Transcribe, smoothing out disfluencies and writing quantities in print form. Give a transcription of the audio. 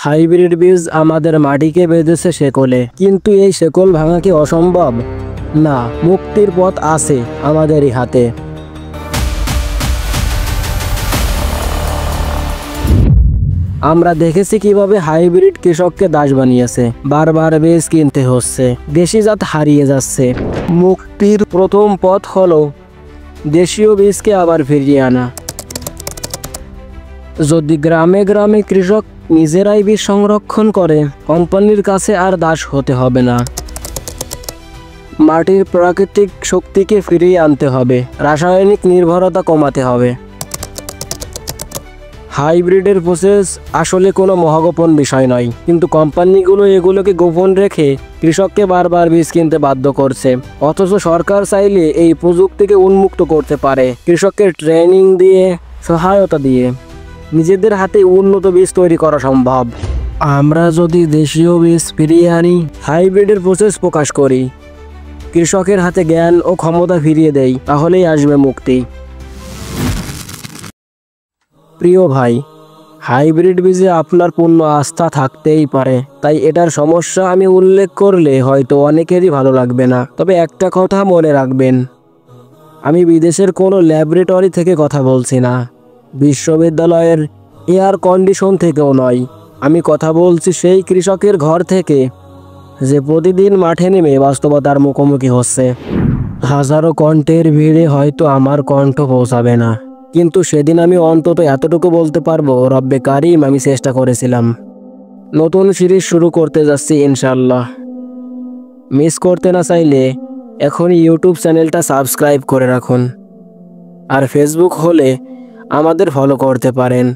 Hybrid বীজ আমাদের মাটিকে বেঁধেছে শেকলে, কিন্তু এই শেকল ভাঙা কি অসম্ভব? না, মুক্তির পথ আছে আমাদেরই হাতে। আমরা দেখেছি কিভাবে হাইব্রিড কৃষককে দাস বানিয়েছে। বারবার বীজ কিনতে হচ্ছে, দেশি জাত হারিয়ে যাচ্ছে। মুক্তির প্রথম পথ হলো দেশীয় বীজকে আবার ফিরিয়ে আনা। যদি গ্রামে গ্রামে কৃষক নিজেরাই বীজ সংরক্ষণ করে, কোম্পানির কাছে আর দাস হতে হবে না। মাটির প্রাকৃতিক শক্তিকে ফিরিয়ে আনতে হবে, রাসায়নিক নির্ভরতা কমাতে হবে। হাইব্রিডের প্রসেস আসলে কোনো মহাগোপন বিষয় নয়, কিন্তু কোম্পানিগুলো এগুলোকে গোপন রেখে কৃষককে বারবার বীজ কিনতে বাধ্য করছে। অথচ সরকার চাইলে এই প্রযুক্তিকে উন্মুক্ত করতে পারে, কৃষককে ট্রেনিং দিয়ে, সহায়তা দিয়ে নিজেদের হাতে উন্নত বীজ তৈরি করা সম্ভব। আমরা যদি দেশীয় বীজ ফিরিয়ে আনি, হাইব্রিডের প্রসেস প্রকাশ করি, কৃষকের হাতে জ্ঞান ও ক্ষমতা ফিরিয়ে দেই, তাহলেই আসবে মুক্তি। প্রিয় ভাই, হাইব্রিড বীজে আপনার পূর্ণ আস্থা থাকতেই পারে, তাই এটার সমস্যা আমি উল্লেখ করলে হয়তো অনেকেরই ভালো লাগবে না। তবে একটা কথা মনে রাখবেন, আমি বিদেশের কোনো ল্যাবরেটরি থেকে কথা বলছি না, বিশ্ববিদ্যালয়ের এয়ার কন্ডিশন থেকেও নয়। আমি কথা বলছি সেই কৃষকের ঘর থেকে, যে প্রতিদিন মাঠে নেমে বাস্তবতার মুখোমুখি হচ্ছে। হাজারো কণ্ঠের ভিড়ে হয়তো আমার কণ্ঠ পৌঁছাবে না, কিন্তু সেদিন আমি অন্তত এতটুকু বলতে পারবো, রব্বে কারিম, আমি চেষ্টা করেছিলাম। নতুন সিরিজ শুরু করতে যাচ্ছি ইনশাল্লাহ। মিস করতে না চাইলে এখনই ইউটিউব চ্যানেলটা সাবস্ক্রাইব করে রাখুন, আর ফেসবুক হলে আমাদের ফলো করতে পারেন।